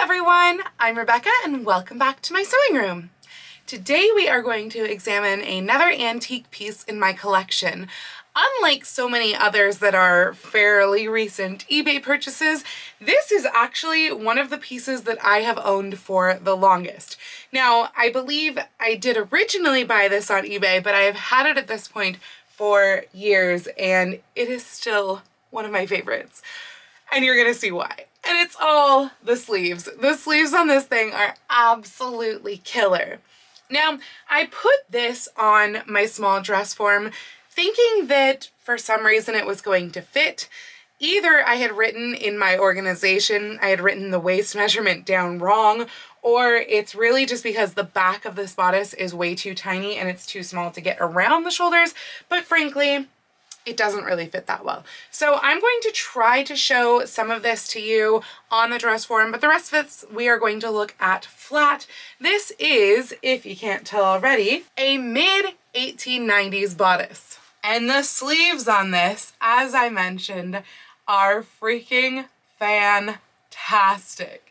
everyone, I'm Rebecca and welcome back to my sewing room. Today we are going to examine another antique piece in my collection. Unlike so many others that are fairly recent eBay purchases, this is actually one of the pieces that I have owned for the longest. Now, I believe I did originally buy this on eBay, but I have had it at this point for years and it is still one of my favorites. And you're gonna see why. And it's all the sleeves. The sleeves on this thing are absolutely killer. Now, I put this on my small dress form thinking that for some reason it was going to fit. Either I had written in my organization, I had written the waist measurement down wrong, or it's really just because the back of this bodice is way too tiny and it's too small to get around the shoulders, but frankly, it doesn't really fit that well. So I'm going to try to show some of this to you on the dress form, but the rest of it we are going to look at flat. This is, if you can't tell already, a mid-1890s bodice. And the sleeves on this, as I mentioned, are freaking fantastic.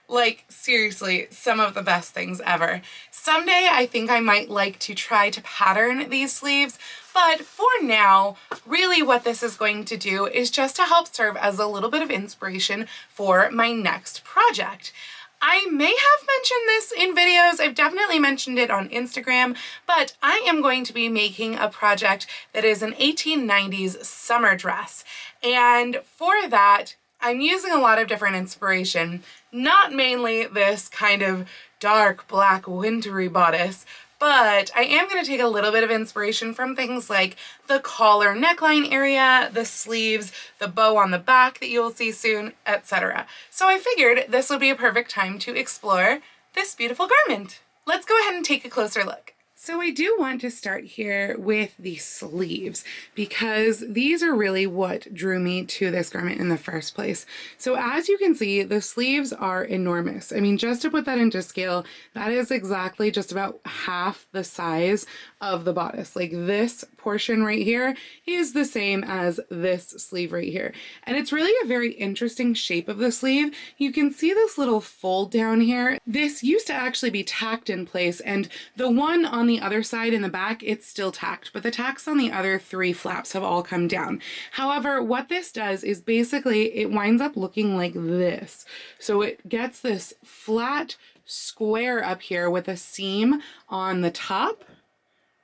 Like, seriously, some of the best things ever. Someday I think I might like to try to pattern these sleeves, but for now, really what this is going to do is just to help serve as a little bit of inspiration for my next project. I may have mentioned this in videos, I've definitely mentioned it on Instagram, but I am going to be making a project that is an 1890s summer dress. And for that, I'm using a lot of different inspiration, not mainly this kind of dark black wintry bodice, but I am going to take a little bit of inspiration from things like the collar neckline area, the sleeves, the bow on the back that you will see soon, etc. So I figured this would be a perfect time to explore this beautiful garment. Let's go ahead and take a closer look. So I do want to start here with the sleeves because these are really what drew me to this garment in the first place. So as you can see, the sleeves are enormous. I mean, just to put that into scale, that is exactly just about half the size of the bodice. Like this portion right here is the same as this sleeve right here. And it's really a very interesting shape of the sleeve. You can see this little fold down here. This used to actually be tacked in place, and the one on the other side in the back, it's still tacked, but the tacks on the other three flaps have all come down. However, what this does is basically it winds up looking like this. So it gets this flat square up here with a seam on the top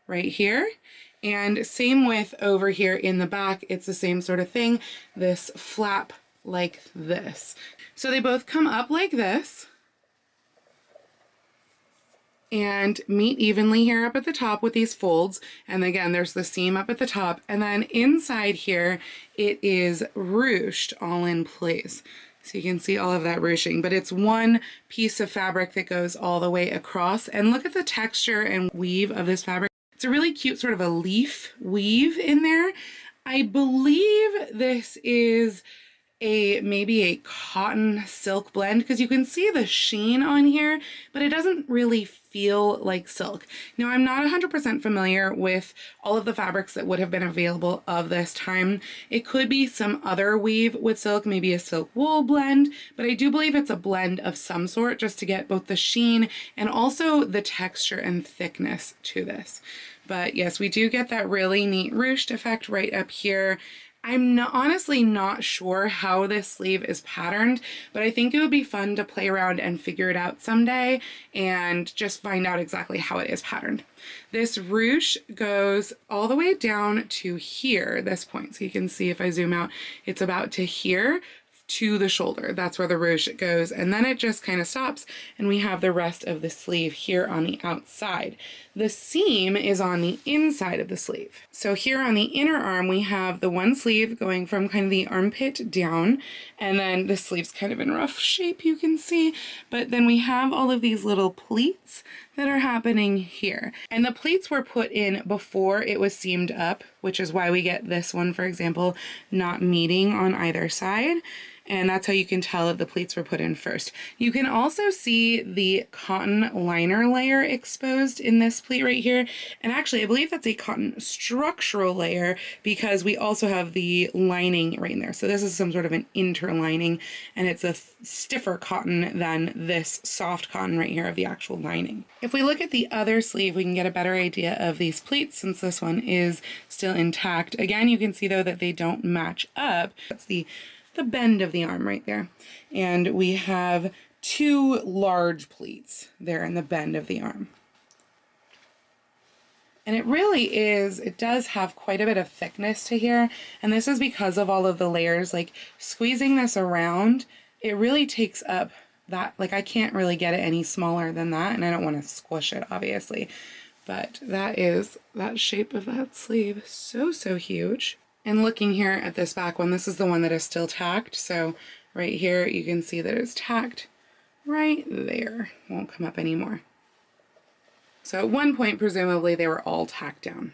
right here. And same with over here in the back, it's the same sort of thing, this flap like this. So they both come up like this and meet evenly here up at the top with these folds. And again, there's the seam up at the top. And then inside here, it is ruched all in place. So you can see all of that ruching, but it's one piece of fabric that goes all the way across. And look at the texture and weave of this fabric. It's a really cute sort of a leaf weave in there. I believe this is maybe a cotton silk blend because you can see the sheen on here, but it doesn't really feel like silk. Now, I'm not 100% familiar with all of the fabrics that would have been available of this time. It could be some other weave with silk, maybe a silk wool blend, but I do believe it's a blend of some sort just to get both the sheen and also the texture and thickness to this. But yes, we do get that really neat ruched effect right up here. I'm honestly not sure how this sleeve is patterned, but I think it would be fun to play around and figure it out someday and just find out exactly how it is patterned. This ruche goes all the way down to here, this point. So you can see if I zoom out, it's about to here to the shoulder. That's where the ruche goes. And then it just kind of stops and we have the rest of the sleeve here on the outside. The seam is on the inside of the sleeve. So here on the inner arm, we have the one sleeve going from kind of the armpit down, and then the sleeve's kind of in rough shape, you can see, but then we have all of these little pleats that are happening here. And the pleats were put in before it was seamed up, which is why we get this one, for example, not meeting on either side. and that's how you can tell that the pleats were put in first. You can also see the cotton liner layer exposed in this pleat right here, and actually I believe that's a cotton structural layer because we also have the lining right in there. So this is some sort of an interlining, and it's a stiffer cotton than this soft cotton right here of the actual lining. If we look at the other sleeve, we can get a better idea of these pleats since this one is still intact. Again, you can see though that they don't match up. That's the bend of the arm right there. And we have two large pleats there in the bend of the arm. And it really is, it does have quite a bit of thickness to here. And this is because of all of the layers. Like squeezing this around, it really takes up that, like I can't really get it any smaller than that. And I don't want to squish it, obviously. But that is that shape of that sleeve. So, so huge. And looking here at this back one, this is the one that is still tacked. So right here, you can see that it's tacked right there. Won't come up anymore. So at one point, presumably, they were all tacked down.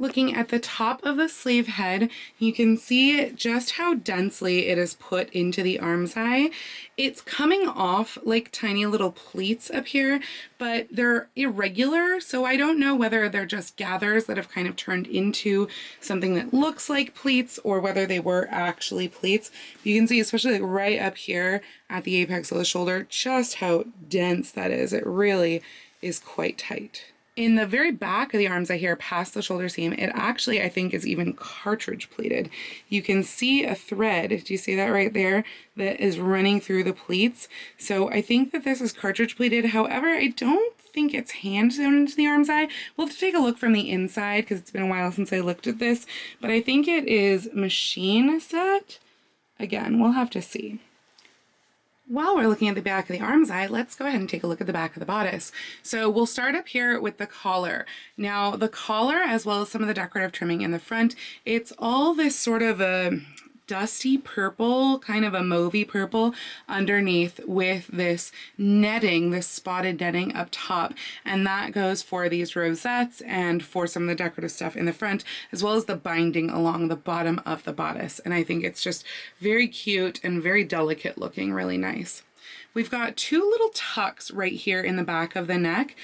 Looking at the top of the sleeve head, you can see just how densely it is put into the armscye. It's coming off like tiny little pleats up here, but they're irregular, so I don't know whether they're just gathers that have kind of turned into something that looks like pleats or whether they were actually pleats. You can see, especially like right up here at the apex of the shoulder, just how dense that is. It really is quite tight. In the very back of the armscye here, past the shoulder seam, it actually, I think, is even cartridge pleated. You can see a thread, do you see that right there, that is running through the pleats? So I think that this is cartridge pleated. However, I don't think it's hand sewn into the armscye. We'll have to take a look from the inside because it's been a while since I looked at this, but I think it is machine set. Again, we'll have to see. While we're looking at the back of the armscye, let's go ahead and take a look at the back of the bodice. So we'll start up here with the collar. Now the collar, as well as some of the decorative trimming in the front, it's all this sort of a dusty purple, kind of a mauvey purple underneath with this netting, this spotted netting up top. And that goes for these rosettes and for some of the decorative stuff in the front, as well as the binding along the bottom of the bodice. And I think it's just very cute and very delicate looking, really nice. We've got two little tucks right here in the back of the neck.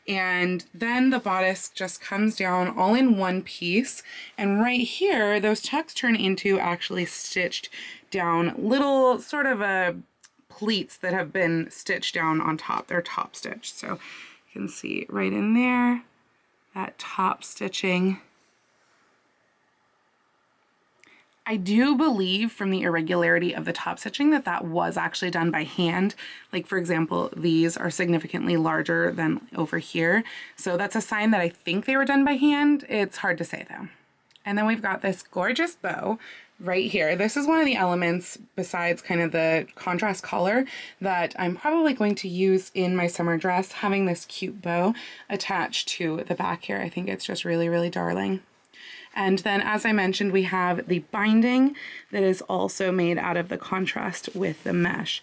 And then the bodice just comes down all in one piece. And right here, those tucks turn into actually stitched down little sort of pleats that have been stitched down on top. They're top stitched. So you can see right in there, that top stitching. I do believe from the irregularity of the top stitching that that was actually done by hand. Like for example, these are significantly larger than over here. So that's a sign that I think they were done by hand. It's hard to say though. And then we've got this gorgeous bow right here. This is one of the elements besides kind of the contrast collar that I'm probably going to use in my summer dress, having this cute bow attached to the back here. I think it's just really, really darling. And then, as I mentioned, we have the binding that is also made out of the contrast with the mesh.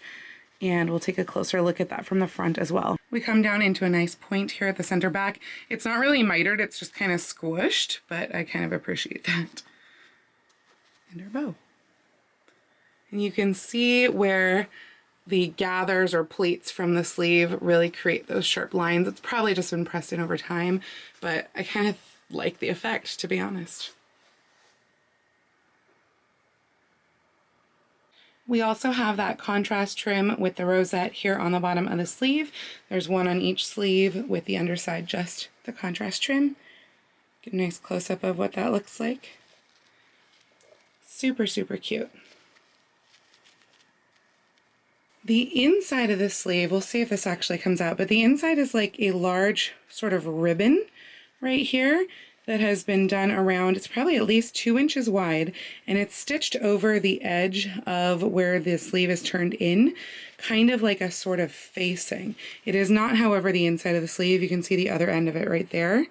And we'll take a closer look at that from the front as well. We come down into a nice point here at the center back. It's not really mitered, it's just kind of squished, but I kind of appreciate that. And our bow. And you can see where the gathers or pleats from the sleeve really create those sharp lines. It's probably just been pressed in over time, but I kind of like the effect, to be honest. We also have that contrast trim with the rosette here on the bottom of the sleeve. There's one on each sleeve with the underside just the contrast trim. Get a nice close-up of what that looks like. Super, super cute. The inside of the sleeve, we'll see if this actually comes out, but the inside is like a large sort of ribbon right here that has been done around. It's probably at least 2 inches wide, and it's stitched over the edge of where the sleeve is turned in, kind of like a sort of facing. It is not, however, the inside of the sleeve. You can see the other end of it right there.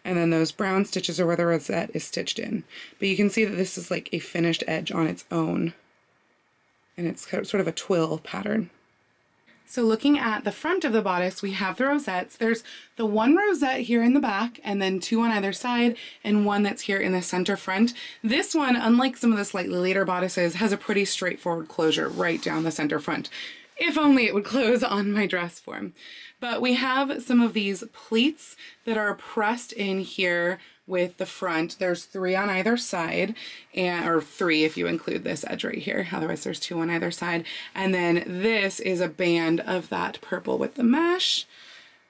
And then those brown stitches are where the rosette is stitched in. But you can see that this is like a finished edge on its own. And it's sort of a twill pattern. So looking at the front of the bodice, we have the rosettes. There's the one rosette here in the back and then two on either side and one that's here in the center front. This one, unlike some of the slightly later bodices, has a pretty straightforward closure right down the center front. If only it would close on my dress form. But we have some of these pleats that are pressed in here with the front. There's 3 on either side, or 3 if you include this edge right here. Otherwise there's 2 on either side. And then this is a band of that purple with the mesh.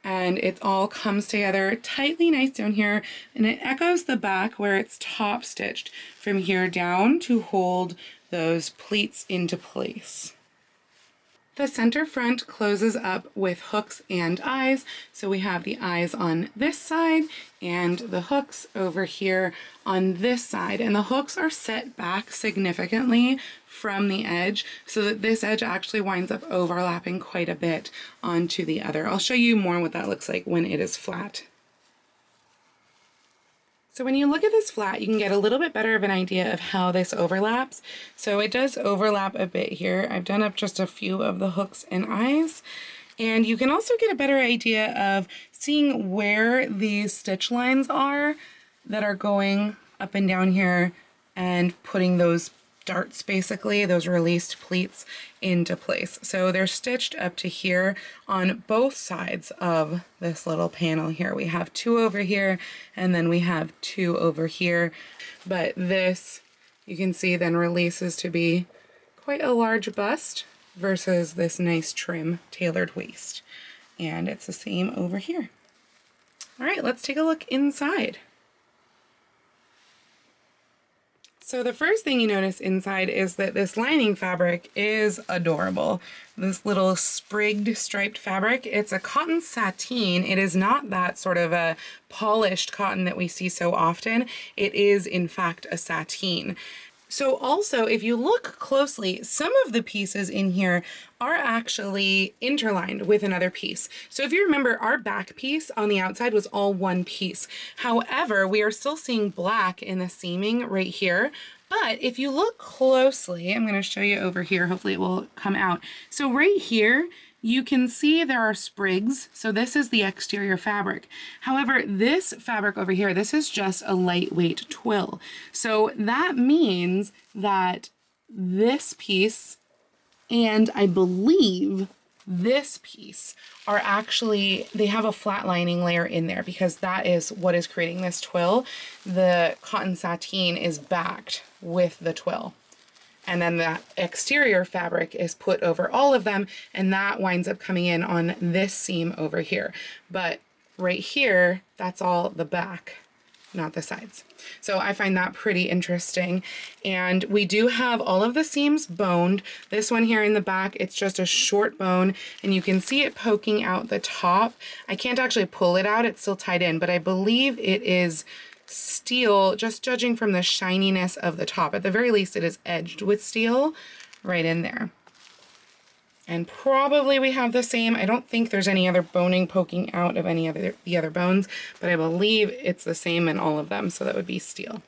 And it all comes together tightly nice down here, and it echoes the back where it's top stitched from here down to hold those pleats into place. The center front closes up with hooks and eyes. So we have the eyes on this side and the hooks over here on this side. And the hooks are set back significantly from the edge so that this edge actually winds up overlapping quite a bit onto the other. I'll show you more what that looks like when it is flat. So when you look at this flat, you can get a little bit better of an idea of how this overlaps. So it does overlap a bit here. I've done up just a few of the hooks and eyes. And you can also get a better idea of seeing where these stitch lines are that are going up and down here and putting those darts, basically, those released pleats into place. So they're stitched up to here on both sides of this little panel here. We have 2 over here and then we have 2 over here. But this, you can see, then releases to be quite a large bust versus this nice trim tailored waist. And it's the same over here. All right, let's take a look inside. So the first thing you notice inside is that this lining fabric is adorable. This little sprigged striped fabric, it's a cotton sateen. It is not that sort of a polished cotton that we see so often. It is in fact a sateen. So also, if you look closely, some of the pieces in here are actually interlined with another piece. So if you remember, our back piece on the outside was all one piece. However, we are still seeing black in the seaming right here. But if you look closely, I'm going to show you over here, hopefully it will come out. So right here, you can see there are sprigs. So this is the exterior fabric. However, this fabric over here, this is just a lightweight twill. So that means that this piece and I believe this piece are actually, they have a flat lining layer in there because that is what is creating this twill. The cotton sateen is backed with the twill. And then that exterior fabric is put over all of them, and that winds up coming in on this seam over here. But right here, that's all the back, not the sides. So I find that pretty interesting. And we do have all of the seams boned. This one here in the back, it's just a short bone, and you can see it poking out the top. I can't actually pull it out, it's still tied in, but I believe it is steel, just judging from the shininess of the top. At the very least, it is edged with steel right in there. And probably we have the same. I don't think there's any other boning poking out of any of the other bones, but I believe it's the same in all of them, so that would be steel.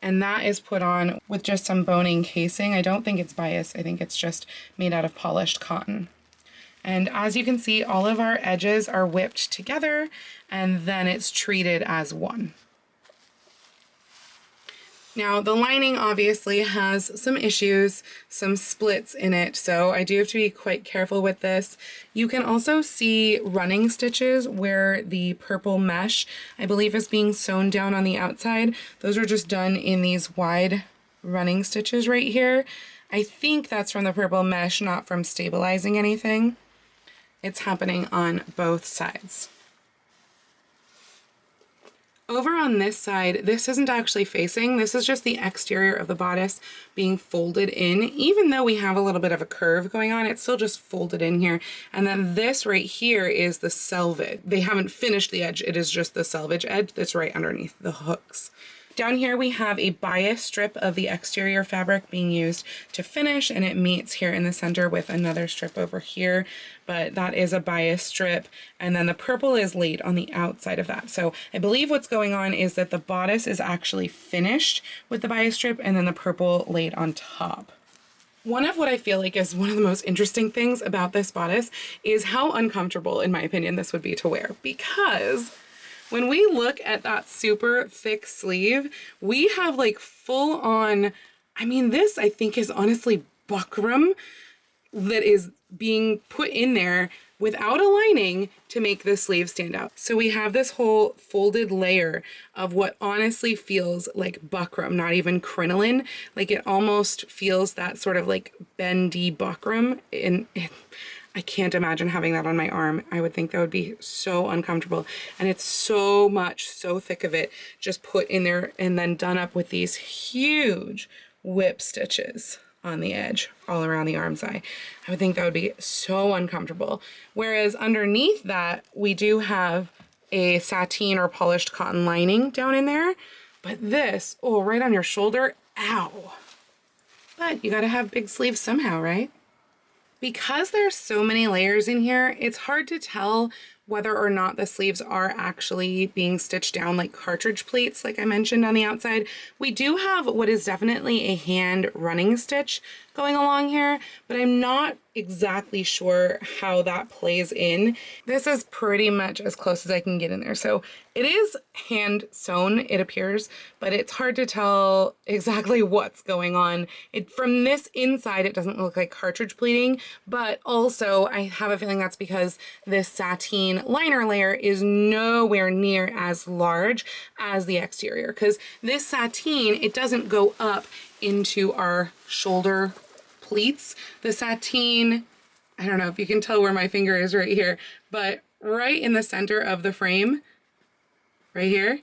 And that is put on with just some boning casing. I don't think it's bias. I think it's just made out of polished cotton. And as you can see, all of our edges are whipped together, and then it's treated as one. Now, the lining obviously has some issues, some splits in it, so I do have to be quite careful with this. You can also see running stitches where the purple mesh, I believe, is being sewn down on the outside. Those are just done in these wide running stitches right here. I think that's from the purple mesh, not from stabilizing anything. It's happening on both sides. Over on this side, this isn't actually facing, this is just the exterior of the bodice being folded in. Even though we have a little bit of a curve going on, it's still just folded in here. And then this right here is the selvage. They haven't finished the edge, it is just the selvage edge that's right underneath the hooks. Down here we have a bias strip of the exterior fabric being used to finish, and it meets here in the center with another strip over here, but that is a bias strip, and then the purple is laid on the outside of that. So I believe what's going on is that the bodice is actually finished with the bias strip and then the purple laid on top. One of what I feel like is one of the most interesting things about this bodice is how uncomfortable, in my opinion, this would be to wear, because when we look at that super thick sleeve, we have like full on, I mean, this I think is honestly buckram that is being put in there without a lining to make the sleeve stand out. So we have this whole folded layer of what honestly feels like buckram, not even crinoline. Like it almost feels that sort of like bendy buckram. And I can't imagine having that on my arm. I would think that would be so uncomfortable. And it's so much, so thick of it just put in there and then done up with these huge whip stitches on the edge all around the arm side. I would think that would be so uncomfortable. Whereas underneath that, we do have a sateen or polished cotton lining down in there. But this, oh, right on your shoulder, ow. But you gotta have big sleeves somehow, right? Because there's so many layers in here, it's hard to tell whether or not the sleeves are actually being stitched down like cartridge pleats, like I mentioned on the outside. We do have what is definitely a hand running stitch going along here, but I'm not exactly sure how that plays in. This is pretty much as close as I can get in there. So it is hand sewn, it appears, but it's hard to tell exactly what's going on. From this inside, it doesn't look like cartridge pleating, but also I have a feeling that's because this sateen liner layer is nowhere near as large as the exterior, because this sateen, it doesn't go up into our shoulder pleats. The sateen, I don't know if you can tell where my finger is right here, but right in the center of the frame, right here,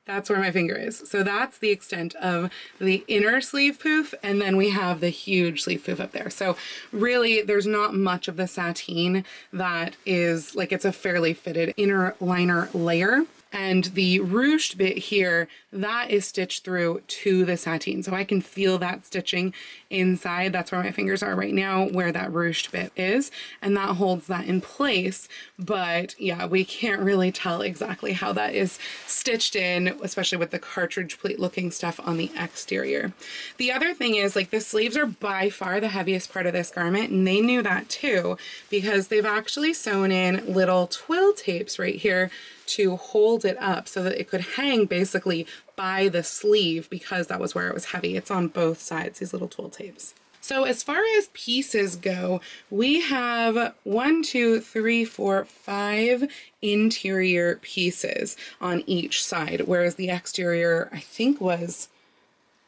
that's where my finger is. So that's the extent of the inner sleeve poof, and then we have the huge sleeve poof up there. So really, there's not much of the sateen that is, like, it's a fairly fitted inner liner layer. And the ruched bit here, that is stitched through to the sateen. So I can feel that stitching inside. That's where my fingers are right now, where that ruched bit is. And that holds that in place. But yeah, we can't really tell exactly how that is stitched in, especially with the cartridge pleat looking stuff on the exterior. The other thing is, like, the sleeves are by far the heaviest part of this garment, and they knew that too, because they've actually sewn in little twill tapes right here to hold it up so that it could hang basically by the sleeve, because that was where it was heavy. It's on both sides, these little twill tapes. So as far as pieces go, we have 1, 2, 3, 4, 5 interior pieces on each side, whereas the exterior, I think, was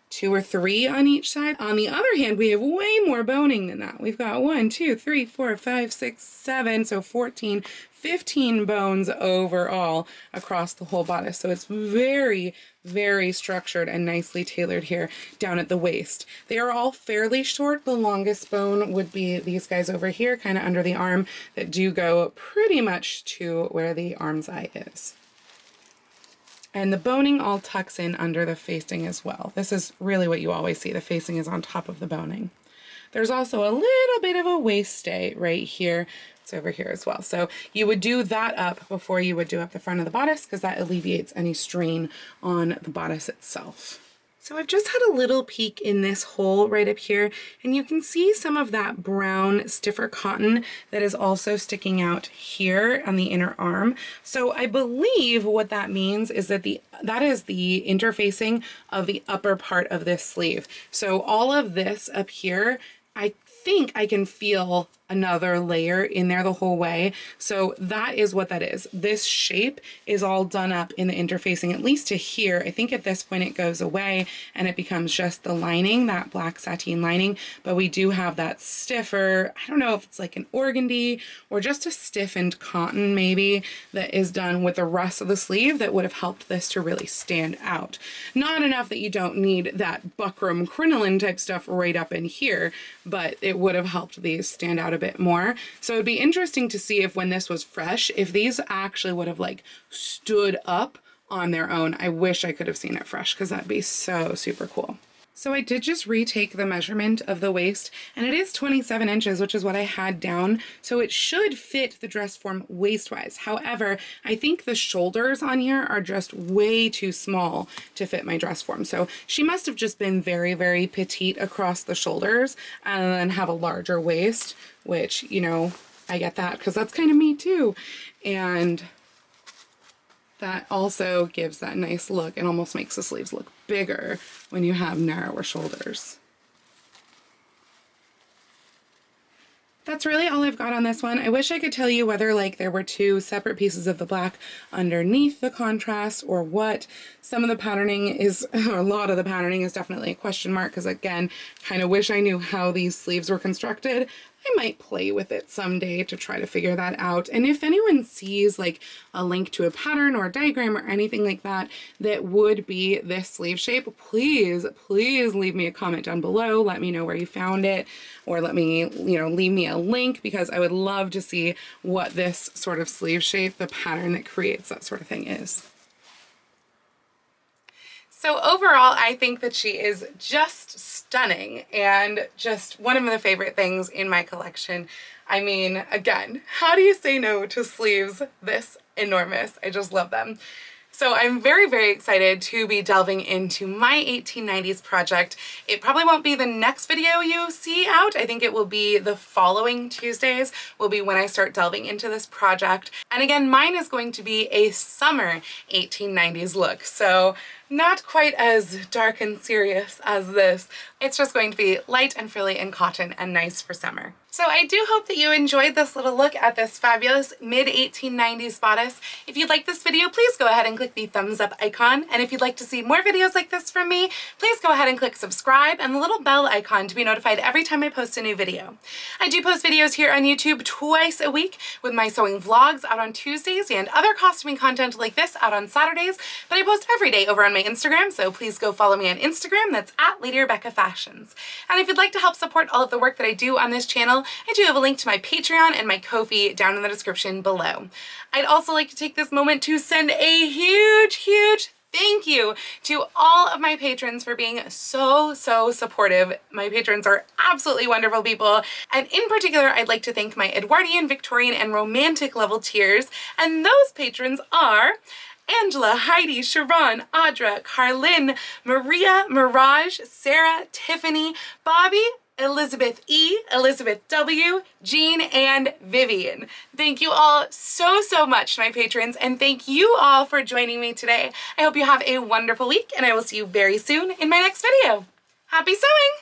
2 or 3 on each side. On the other hand, we have way more boning than that. We've got 1, 2, 3, 4, 5, 6, 7, so 14, 15 bones overall across the whole bodice. So it's very, very structured and nicely tailored here down at the waist. They are all fairly short. The longest bone would be these guys over here, kind of under the arm, that do go pretty much to where the arm's eye is. And the boning all tucks in under the facing as well. This is really what you always see. The facing is on top of the boning. There's also a little bit of a waist stay right here. It's over here as well. So you would do that up before you would do up the front of the bodice, because that alleviates any strain on the bodice itself. So I've just had a little peek in this hole right up here, and you can see some of that brown stiffer cotton that is also sticking out here on the inner arm. So I believe what that means is that that is the interfacing of the upper part of this sleeve. So all of this up here, I think I can feel another layer in there the whole way. So that is what that is. This shape is all done up in the interfacing, at least to here. I think at this point it goes away and it becomes just the lining, that black sateen lining, but we do have that stiffer, I don't know if it's like an organdy or just a stiffened cotton maybe, that is done with the rest of the sleeve that would have helped this to really stand out. Not enough that you don't need that buckram crinoline type stuff right up in here, but it would have helped these stand out a bit more. So it'd be interesting to see if when this was fresh, if these actually would have like stood up on their own. I wish I could have seen it fresh, because that'd be so super cool. So I did just retake the measurement of the waist, and it is 27 inches, which is what I had down. So it should fit the dress form waist-wise. However, I think the shoulders on here are just way too small to fit my dress form. So she must have just been very, very petite across the shoulders and then have a larger waist, which, you know, I get that because that's kind of me too. And that also gives that nice look and almost makes the sleeves look bigger when you have narrower shoulders. That's really all I've got on this one. I wish I could tell you whether like there were two separate pieces of the black underneath the contrast or what. Some of the patterning is, or a lot of the patterning is definitely a question mark because again, kind of wish I knew how these sleeves were constructed. I might play with it someday to try to figure that out. And if anyone sees like a link to a pattern or a diagram or anything like that that would be this sleeve shape, please, please leave me a comment down below. Let me know where you found it, or let me, you know, leave me a link because I would love to see what this sort of sleeve shape, the pattern that creates that sort of thing is. So overall, I think that she is just stunning and just one of my favorite things in my collection. I mean, again, how do you say no to sleeves this enormous? I just love them. So I'm very, very excited to be delving into my 1890s project. It probably won't be the next video you see out. I think it will be the following Tuesdays will be when I start delving into this project. And again, mine is going to be a summer 1890s look. So not quite as dark and serious as this. It's just going to be light and frilly and cotton and nice for summer. So I do hope that you enjoyed this little look at this fabulous mid-1890s bodice. If you like this video, please go ahead and click the thumbs up icon. And if you'd like to see more videos like this from me, please go ahead and click subscribe and the little bell icon to be notified every time I post a new video. I do post videos here on YouTube twice a week with my sewing vlogs out on Tuesdays and other costuming content like this out on Saturdays, but I post every day over on my Instagram, so please go follow me on Instagram. That's at Lady Rebecca Fashions. And if you'd like to help support all of the work that I do on this channel, I do have a link to my Patreon and my Ko-fi down in the description below. I'd also like to take this moment to send a huge, huge thank you to all of my patrons for being so supportive. My patrons are absolutely wonderful people. And in particular, I'd like to thank my Edwardian, Victorian, and Romantic level tiers. And those patrons are Angela, Heidi, Sharon, Audra, Carlin, Maria, Mirage, Sarah, Tiffany, Bobby, Elizabeth E, Elizabeth W, Jean, and Vivian. Thank you all so much, my patrons, and thank you all for joining me today. I hope you have a wonderful week, and I will see you very soon in my next video. Happy sewing!